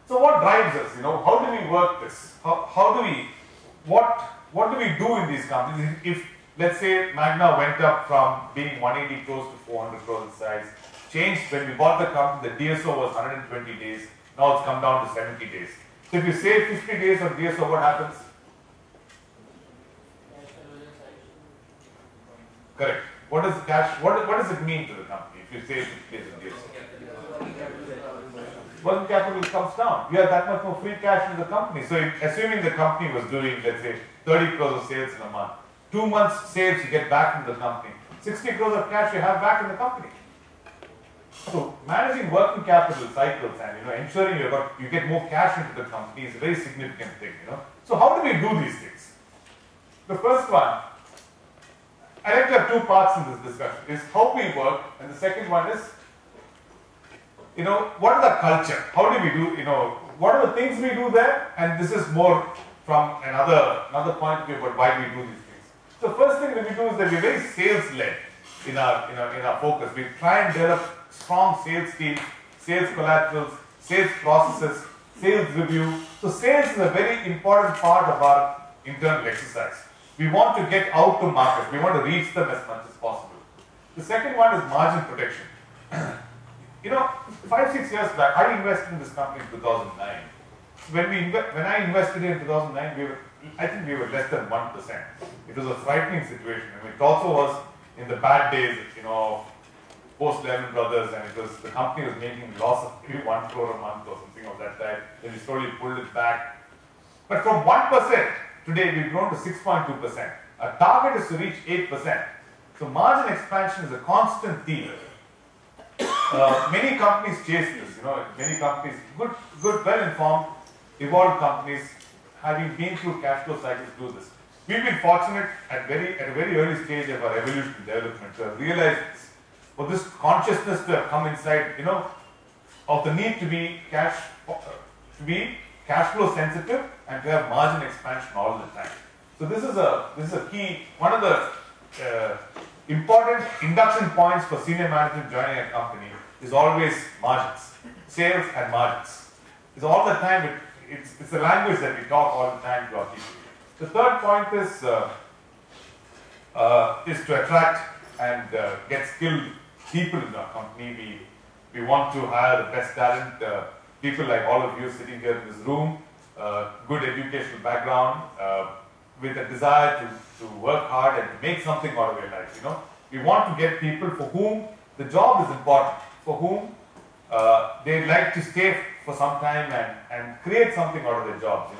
So what drives us? How do we work this? How do we, what do we do in these companies? If let's say Magna went up from being 180 crores to 400 crores in size, changed when we bought the company, the DSO was 120 days, now it's come down to 70 days. So if you save 50 days on DSO, what happens? Correct. What does cash, what does it mean to the company if you save 50 days on DSO? Working capital comes down. You have that much more free cash in the company. So assuming the company was doing, let's say, 30 crores of sales in a month, 2 months sales you get back in the company, 60 crores of cash you have back in the company. So managing working capital cycles and ensuring you get more cash into the company is a very significant thing. So how do we do these things? The first one, I like to have 2 parts in this discussion, is how we work, and the second one is what is the culture? How do we do, what are the things we do there? And this is more from another point of view about why we do these things. So first thing that we do is that we're very sales-led in our focus. We try and develop strong sales teams, sales collaterals, sales processes, sales review. So sales is a very important part of our internal exercise. We want to get out to market. We want to reach them as much as possible. The second one is margin protection. 5-6 years back, I invested in this company in 2009. When I invested in 2009, I think we were less than 1%. It was a frightening situation. It also was in the bad days, post Lehman Brothers, and the company was making loss of maybe 1 crore a month or something of that type. Then we slowly pulled it back. But from 1%, today we've grown to 6.2%. Our target is to reach 8%. So margin expansion is a constant theme. Many companies chase this, many companies, good, well-informed, evolved companies, having been through cash flow cycles, do this. We've been fortunate at a very early stage of our evolution and development to have realized this, for this consciousness to have come inside, of the need to be cash flow sensitive and to have margin expansion all the time. So this is a key, one of the important induction points for senior management joining a company is always margins, sales and margins. It's all the time, it's a language that we talk all the time to our people. The third point is to attract and get skilled people in our company. We want to hire the best talent, people like all of you sitting here in this room, good educational background, with a desire to work hard and to make something out of their life. We want to get people for whom the job is important, for whom they'd like to stay for some time and create something out of their jobs.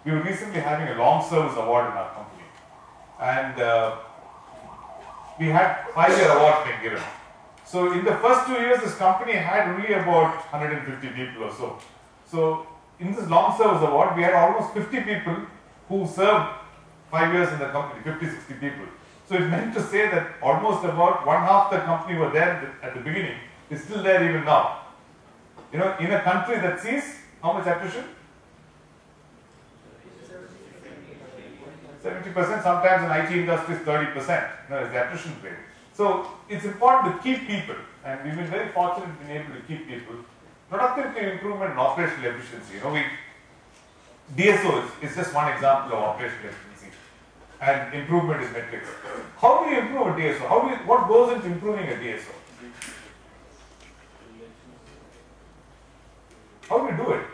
We were recently having a long service award in our company, and we had 5-year awards being given. So in the first 2 years, this company had only about 150 people or so. So in this long service award, we had almost 50 people who served 5 years in the company, 50-60 people. So it meant to say that almost about 1/2 the company were there at the beginning, is still there even now. In a country that sees how much attrition? 70%, sometimes in IT industry is 30%, is the attrition rate. So it's important to keep people, and we've been very fortunate in being able to keep people. Productivity improvement and operational efficiency. DSO is just one example of operational efficiency, and improvement in metrics. How do you improve a DSO? What goes into improving a DSO? How do you do it?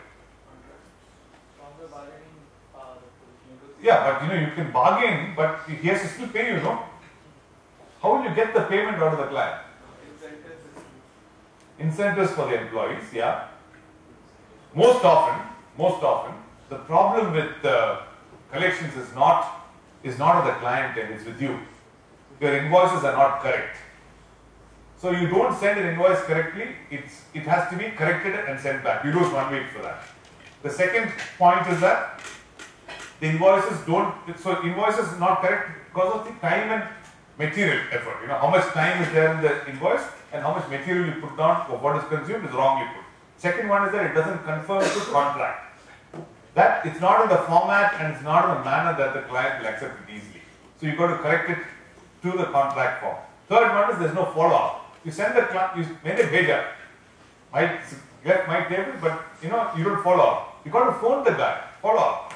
Yeah, but you can bargain, but he has to still pay you, no? How will you get the payment out of the client? Incentives for the employees, yeah. Most often, the problem with collections is not of the client and it's with you. Your invoices are not correct. So you don't send an invoice correctly, it has to be corrected and sent back. You lose 1 week for that. The second point is that the invoices invoices are not correct because of the time and material effort. How much time is there in the invoice and how much material you put down for what is consumed is wrongly put. Second one is that it doesn't conform to contract. That it's not in the format and it's not in the manner that the client will accept it easily. So you've got to correct it to the contract form. Third one is there's no follow-up. You send the client, you made a bheja. left my table, but you don't follow up. You got to phone the guy, follow up.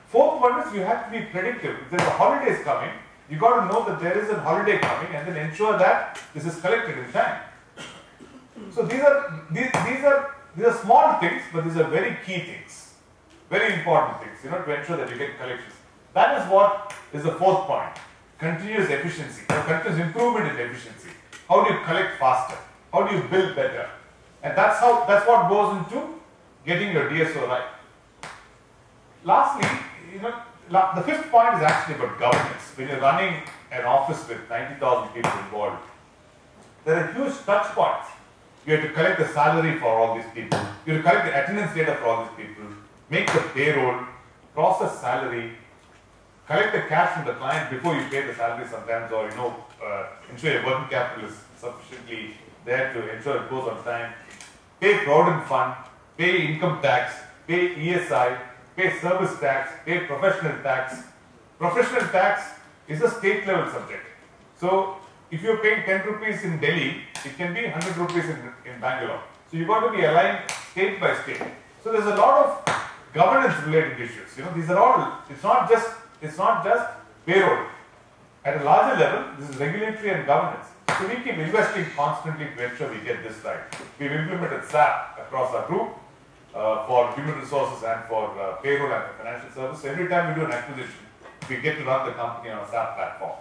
Fourth one is you have to be predictive. If there's a holidays coming, you got to know that there is a holiday coming and then ensure that this is collected in time. So these are small things, but these are very key things, very important things, to ensure that you get collections. That is what is the fourth point: continuous efficiency, continuous improvement in efficiency. How do you collect faster? How do you build better? And that's what goes into getting your DSO right. Lastly, the fifth point is actually about governance. When you're running an office with 90,000 people involved, there are huge touch points. You have to collect the salary for all these people. You have to collect the attendance data for all these people, make the payroll, process salary, collect the cash from the client before you pay the salary sometimes, or ensure your working capital is sufficiently there to ensure it goes on time. Pay provident fund, pay income tax, pay ESI, pay service tax, pay professional tax. Professional tax is a state level subject. So if you're paying 10 rupees in Delhi, it can be 100 rupees in Bangalore. So you've got to be aligned state by state. So there's a lot of governance related issues. These are all, it's not just payroll. At a larger level, this is regulatory and governance. So we keep investing constantly to ensure we get this right. We've implemented SAP across our group for human resources and for payroll and for financial services. So every time we do an acquisition, we get to run the company on a SAP platform.